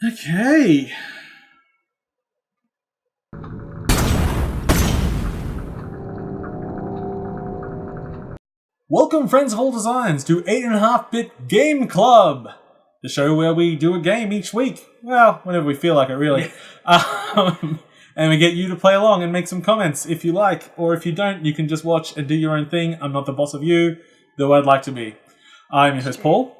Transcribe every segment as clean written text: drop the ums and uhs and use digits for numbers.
Okay. Welcome, friends of all designs, to 8.5-Bit Game Club, the show where we do a game each week. Well, whenever we feel like it, really. And we get you to play along and make some comments if you like, or if you don't, you can just watch and do your own thing. I'm not the boss of you, though I'd like to be. I'm your host, Paul.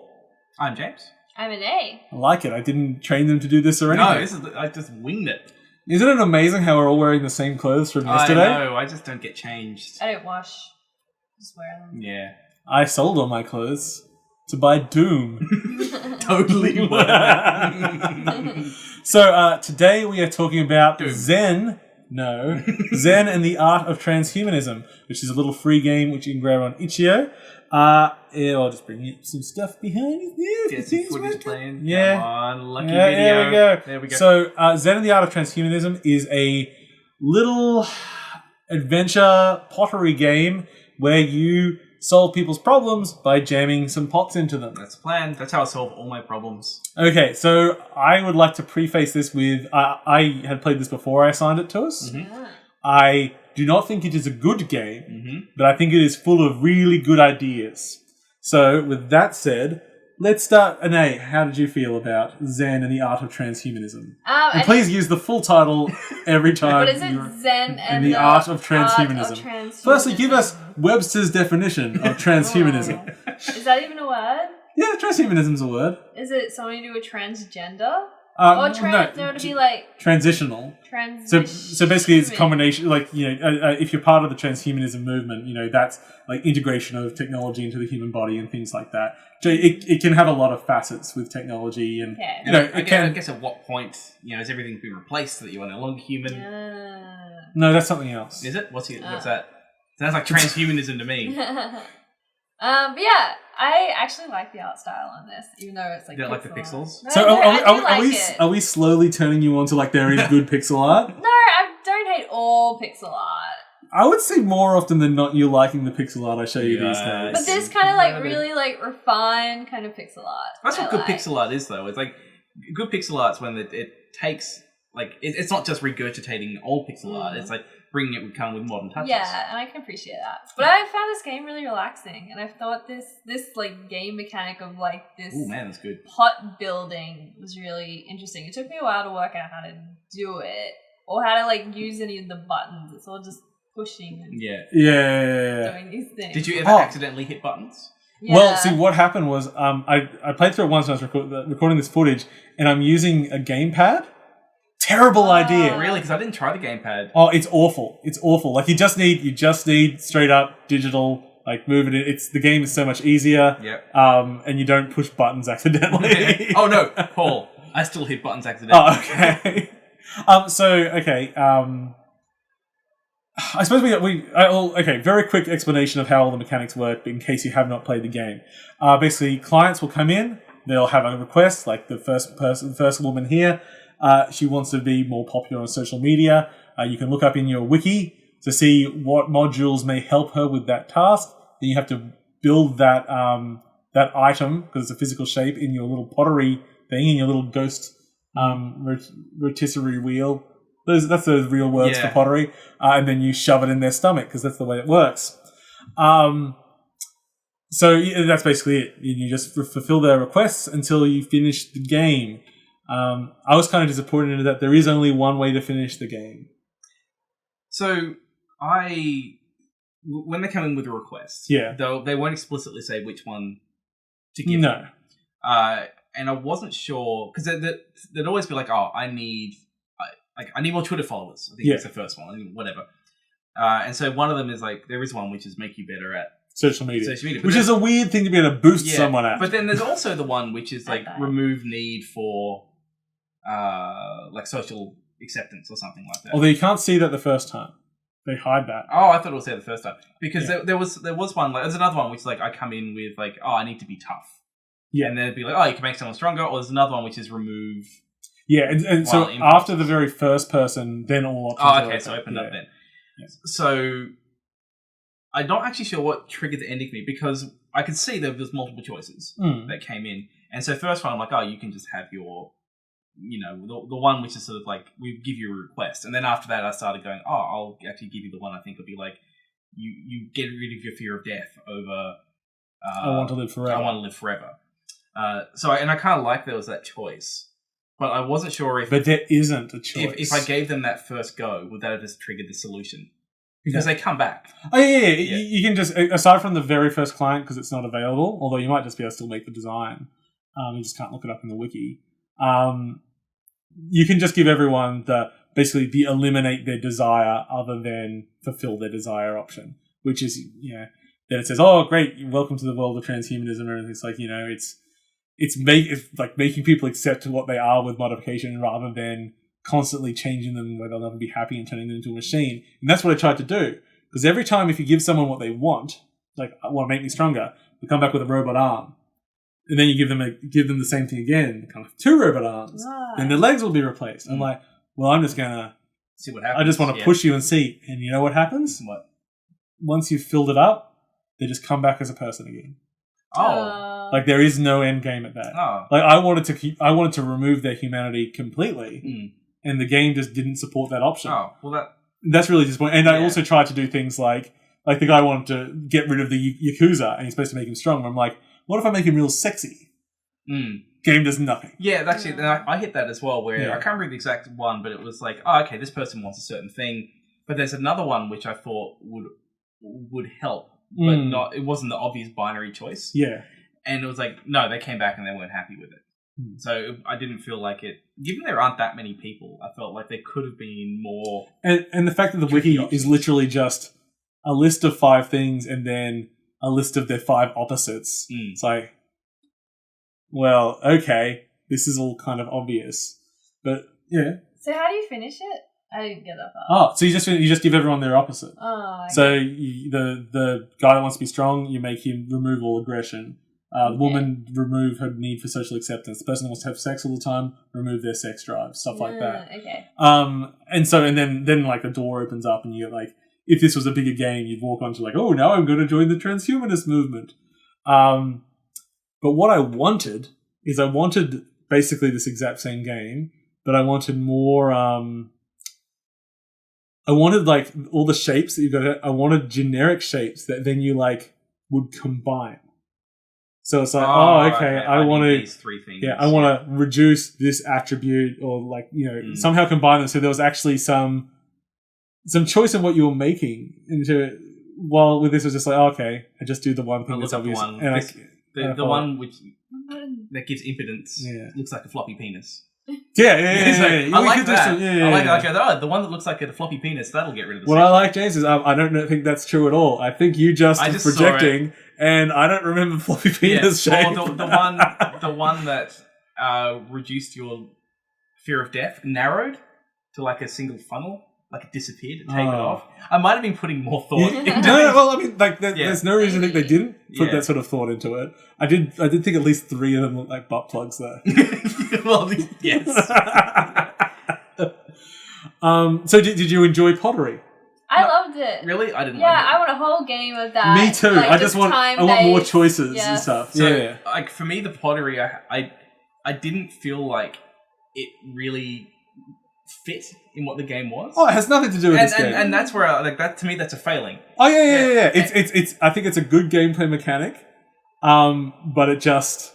I'm James. I'm Anais. I like it. I didn't train them to do this or anything. No, I just winged it. Isn't it amazing how we're all wearing the same clothes from yesterday? I know, I just don't get changed. I don't wash. Just wear them. Yeah. I sold all my clothes to buy Doom. Totally worth it. So today we are talking about Doom. Zen and the Art of Transhumanism, which is a little free game which you can grab on itch.io. I'll just bring you some stuff behind you. Get some footage playing. Yeah. Come on, lucky Yeah, video. there we go. So, So Zen and the Art of Transhumanism is a little adventure pottery game where you solve people's problems by jamming some pots into them. that's the plan. That's how I solve all my problems. Okay, so I would like to preface this with I had played this before I assigned it to us. Mm-hmm. Yeah. I do not think it is a good game, Mm-hmm. but I think it is full of really good ideas. So, with that said, let's start. Anais, how did you feel about Zen and the Art of Transhumanism? And please use the full title every time. What is it? Zen and the Art of Transhumanism. Firstly, give us Webster's definition of transhumanism. Oh. Is that even a word? Yeah, transhumanism's a word. Is it something to do with transgender? No, To be like transitional. transition. So basically, it's a combination. Like if you're part of the transhumanism movement, that's like integration of technology into the human body and things like that. So it can have a lot of facets with technology, and Okay. I guess at what point, has everything been replaced that you are no longer human? No, that's something else. Is it? What's that? Sounds like transhumanism to me. But yeah, I actually like the art style on this, even though it's like. You don't like the pixels? No, So are we slowly turning you on to like there is good pixel art? No, I don't hate all pixel art. I would say more often than not you're liking the pixel art I show you these days. But this kind of like really like refined kind of pixel art. That's what good pixel art is, though. It's like good pixel art's when it takes it's not just regurgitating old pixel art. It's like bringing it with modern touches. Yeah, and I can appreciate that. But I found this game really relaxing, and I thought this like game mechanic of like this that's good. pot building was really interesting. It took me a while to work out how to do it or how to like use any of the buttons. It's all just pushing and doing these things. Did you ever accidentally hit buttons? Yeah. Well, see, what happened was I played through it once when I was recording this footage, and I'm using a gamepad. Terrible idea. Really? Because I didn't try the gamepad. Oh, it's awful. It's awful. Like you just need straight up digital. Like move it in. The game is so much easier. Yep. And you don't push buttons accidentally. Oh no, Paul! I still hit buttons accidentally. Oh, okay. I suppose very quick explanation of how all the mechanics work in case you have not played the game. Basically, clients will come in. They'll have a request, like the first woman here. She wants to be more popular on social media. You can look up in your wiki to see what modules may help her with that task. Then you have to build that item, because it's a physical shape, in your little pottery thing, in your little ghost rotisserie wheel. That's those real words for pottery. And then you shove it in their stomach, because that's the way it works. So that's basically it. You just fulfill their requests until you finish the game. I was kind of disappointed in that there is only one way to finish the game. So when they come in with a request, they won't explicitly say which one to give. No. And I wasn't sure, because they'd always be like, "Oh, I need more Twitter followers." I think that's the first one, whatever. And so one of them is like, there is one which is make you better at social media. Which then, is a weird thing to be able to boost someone at. But then there's also the one which is like remove need for like social acceptance or something like that. Although you can't see that the first time. They hide that. Oh, I thought it was there the first time. Because there was one, like, there's another one which is like, I come in with like, oh, I need to be tough. Yeah. And then it'd be like, oh, you can make someone stronger. Or there's another one which is remove. Yeah, and so after the very first person, then all options. Oh, okay, so opened up then. Yes. So I'm not actually sure what triggered the ending for me, because I could see there was multiple choices that came in. And so first one, I'm like, oh, you can just have your the one which is sort of like, we give you a request. And then after that, I started going, I'll actually give you the one I think will be like, you get rid of your fear of death over... I want to live forever. I want to live forever. I kind of like there was that choice. But I wasn't sure if... But there isn't a choice. If I gave them that first go, would that have just triggered the solution? Because they come back. Oh, yeah. You can just... Aside from the very first client, because it's not available, although you might just be able to still make the design. You just can't look it up in the wiki. You can just give everyone basically the eliminate their desire other than fulfill their desire option. Which is, then it says, oh, great, welcome to the world of transhumanism. And it's like, it's like making people accept what they are with modification rather than constantly changing them where they'll never be happy and turning them into a machine. And that's what I tried to do. Because every time if you give someone what they want, like, I want to make me stronger, they come back with a robot arm. And then you give them the same thing again, kind of 2 robot arms. Then their legs will be replaced. I'm like, well, I'm just going to see what happens. I just want to push you and see. And you know what happens? What? Once you've filled it up, they just come back as a person again. Oh. Like, there is no end game at that. Oh. Like, I wanted to remove their humanity completely, and the game just didn't support that option. Oh, well, that's really disappointing. And I also tried to do things like the guy wanted to get rid of the Yakuza, and he's supposed to make him strong. I'm like, what if I make him real sexy? Game does nothing. Yeah, actually, I hit that as well, where I can't remember the exact one, but it was like, oh, okay, this person wants a certain thing, but there's another one which I thought would help, but not. It wasn't the obvious binary choice. Yeah. And it was like, no, they came back and they weren't happy with it. So I didn't feel like it. Given there aren't that many people, I felt like there could have been more. And the fact that the wiki is literally just a list of 5 things and then a list of their 5 opposites. It's like, well, okay, this is all kind of obvious, but yeah. So how do you finish it? I didn't get that far. Oh, so you just give everyone their opposite. Oh, okay. So the guy that wants to be strong, you make him remove all aggression. The woman, remove her need for social acceptance. The person that wants to have sex all the time, remove their sex drive. Stuff like that. Okay. And then like the door opens up and you get like, if this was a bigger game, you'd walk on to like, oh, now I'm going to join the transhumanist movement. But what I wanted is basically this exact same game, but I wanted more. I wanted like all the shapes that you got. I wanted generic shapes that then you like would combine. So it's like, okay, I want to these 3 things. Yeah, I want to reduce this attribute or like somehow combine them so there was actually some choice in what you were making into it. While with this was just like, okay, I just do the one thing that's obvious. The one which that gives impotence looks like a floppy penis. Yeah. I like that. I like that. The one that looks like a floppy penis, that'll get rid of the What I like, James, is I don't think that's true at all. I think you just projecting, and I don't remember floppy penis shape. Or the one that reduced your fear of death, narrowed to like a single funnel. Like it disappeared and taken off. I might have been putting more thought into it. Well, I mean, like there's no reason to think they didn't put that sort of thought into it. I did think at least 3 of them looked like butt plugs though. Well, yes. So did you enjoy pottery? I loved it. Really? I didn't like it. Yeah, I want a whole game of that. Me too. Like, I want more choices and stuff. So, like for me, the pottery, I didn't feel like it really fit in what the game was. Oh, it has nothing to do with this game. And that's where that to me that's a failing. Oh yeah. It's I think it's a good gameplay mechanic. But it just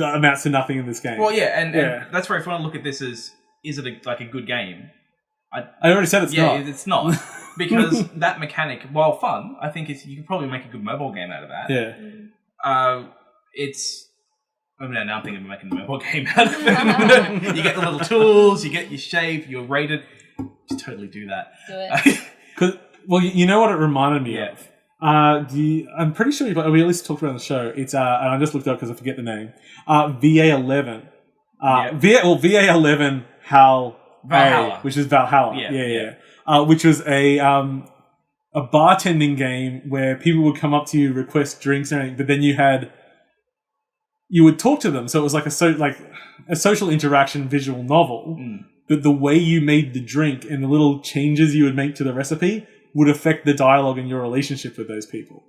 amounts to nothing in this game. Well, and that's where if you want to look at this as is it a good game? I already said it's not. Yeah, it's not. Because that mechanic, while fun, I think you could probably make a good mobile game out of that. Yeah. Now I'm thinking of making a mobile game out of it. You get the little tools, you get your shape, you're rated. Just totally do that. Do it. Well, you know what it reminded me of? I'm pretty sure we at least talked about it on the show. It's and I just looked up because I forget the name. VA11. VA11 Valhalla, which is Valhalla. Yeah. Which was a bartending game where people would come up to you, request drinks and everything, but then you would talk to them. So it was like a social interaction visual novel. But the way you made the drink and the little changes you would make to the recipe would affect the dialogue in your relationship with those people.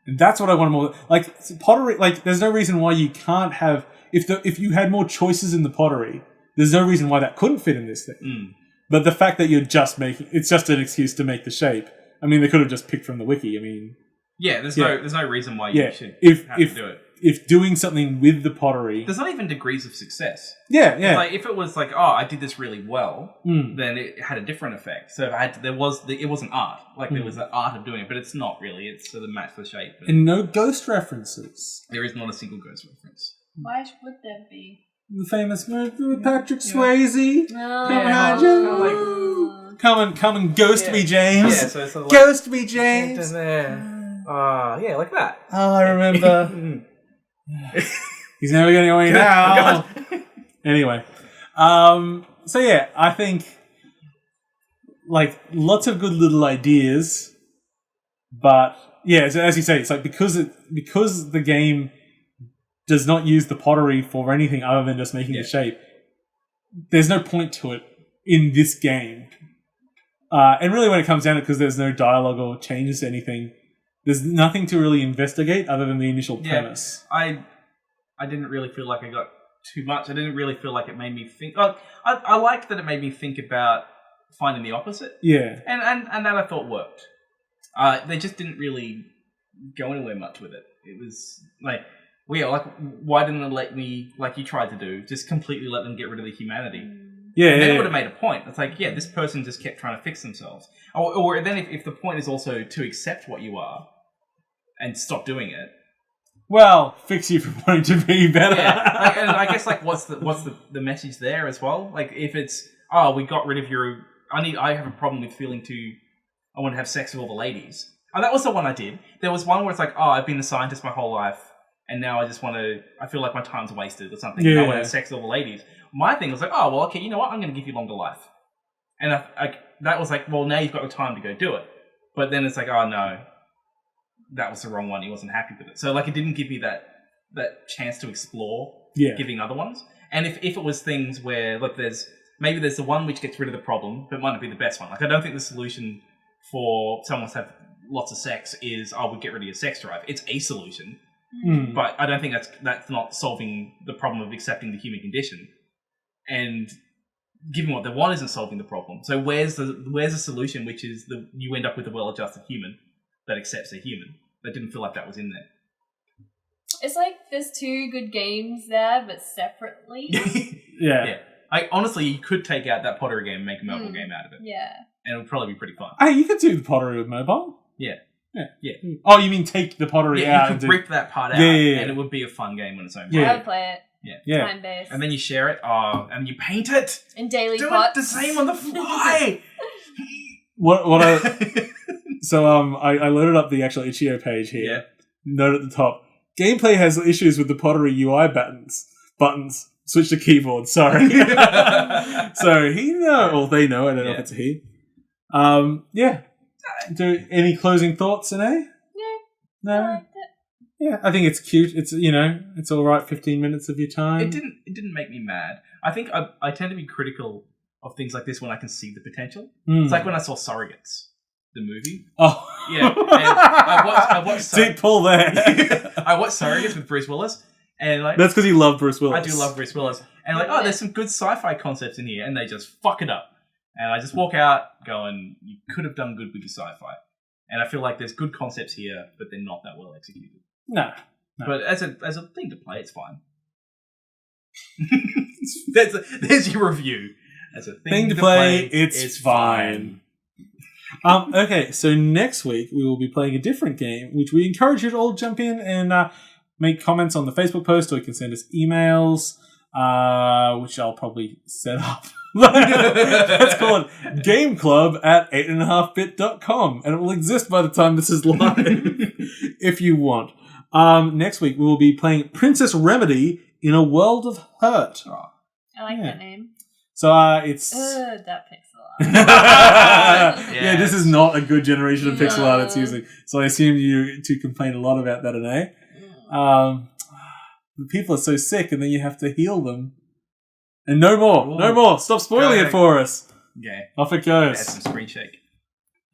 And that's what I want more. Like pottery, like there's no reason why you can't have if you had more choices in the pottery, There's no reason why that couldn't fit in this thing. But the fact that you're just making... It's just an excuse to make the shape. I mean, they could have just picked from the wiki. I mean... Yeah, there's no reason why you should have to do it. If doing something with the pottery... There's not even degrees of success. Yeah. Like, if it was like, oh, I did this really well, then it had a different effect. So it was an art. Like, there was an art of doing it, but it's not really. It's sort of match the shape. And no ghost references. There is not a single ghost reference. Why would there be? The famous Patrick Swayze. Come and ghost me, James. Yeah, so it's sort of ghost me, James. Yeah, like that. Oh, I remember. He's never getting away now. Anyway, so yeah, I think like lots of good little ideas, but yeah, as you say, it's like because the game does not use the pottery for anything other than just making the shape. There's no point to it in this game, and really, when it comes down to it, because there's no dialogue or changes to anything. There's nothing to really investigate other than the initial premise. I didn't really feel like I got too much. I didn't really feel like it made me think. I liked that it made me think about finding the opposite. Yeah. And that I thought worked. They just didn't really go anywhere much with it. It was like, why didn't they let me, like you tried to do, just completely let them get rid of the humanity? Yeah, and then it would have made a point. It's like, this person just kept trying to fix themselves. Or then if the point is also to accept what you are and stop doing it. Well, fix you for wanting to be better. Yeah, and I guess like what's the message there as well? Like if it's we got rid of your I have a problem with I want to have sex with all the ladies. Oh, that was the one I did. There was one where it's like, I've been a scientist my whole life and now I feel like my time's wasted or something. Yeah. I want to have sex with all the ladies. My thing was like, okay, you know what? I'm going to give you longer life. And that was like, well, now you've got the time to go do it. But then it's like, oh no, that was the wrong one. He wasn't happy with it. So like, it didn't give me that chance to explore giving other ones. And if it was things where, look, there's the one which gets rid of the problem, but might not be the best one. Like, I don't think the solution for someone to have lots of sex is, we get rid of your sex drive. It's a solution. But I don't think that's not solving the problem of accepting the human condition. And giving what they want isn't solving the problem. So where's the solution, which is you end up with a well-adjusted human that accepts a human. I didn't feel like that was in there. It's like there's two good games there, but separately. Yeah. Honestly, you could take out that pottery game and make a mobile game out of it. Yeah. And it would probably be pretty fun. Hey, you could do the pottery with mobile. Yeah. Oh, you mean take the pottery out? You could rip that part out, and it would be a fun game on its own. I would play it. Yeah. Time-based. And then you share it, and you paint it. In daily Do pots. it the same on the fly. I loaded up the actual itch.io page here. Yeah. Note at the top, gameplay has issues with the pottery UI buttons. Switch to keyboard, sorry. So they know, I don't know if it's a he. Any closing thoughts, Anais? No? I liked it. Yeah, I think it's cute. It's, it's all right, 15 minutes of your time. It didn't make me mad. I think I tend to be critical of things like this when I can see the potential. It's like when I saw Surrogates, the movie. Oh. Yeah. And I watched Deep pull there. I watched Surrogates with Bruce Willis. And that's because you love Bruce Willis. I do love Bruce Willis. And there's some good sci-fi concepts in here, and they just fuck it up. And I just walk out going, you could have done good with your sci-fi. And I feel like there's good concepts here, but they're not that well executed. No. But as a thing to play, it's fine. There's your review. As a thing to play, it's fine. Okay, so next week we will be playing a different game, which we encourage you to all jump in and make comments on the Facebook post, or you can send us emails, which I'll probably set up. Let's call it gameclub@8.5bit.com, and it will exist by the time this is live, if you want. Next week we will be playing Princess Remedy in a World of Hurt. I like that name. So it's that pixel art. Yeah, this is not a good generation of pixel art it's using. So I assume you two complain a lot about that, Anais. The people are so sick, and then you have to heal them. And no more. Stop spoiling it for us. Okay. Off it goes. Add some screen shake.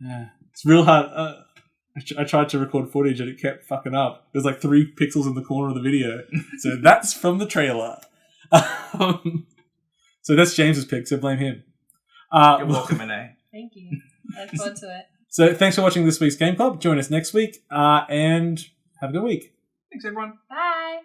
Yeah, it's real hard. I tried to record footage and it kept fucking up. There's like 3 pixels in the corner of the video. So that's from the trailer. So that's James's pick, so blame him. You're welcome, Anais. Thank you. I look forward to it. So thanks for watching this week's Game Club. Join us next week, and have a good week. Thanks, everyone. Bye.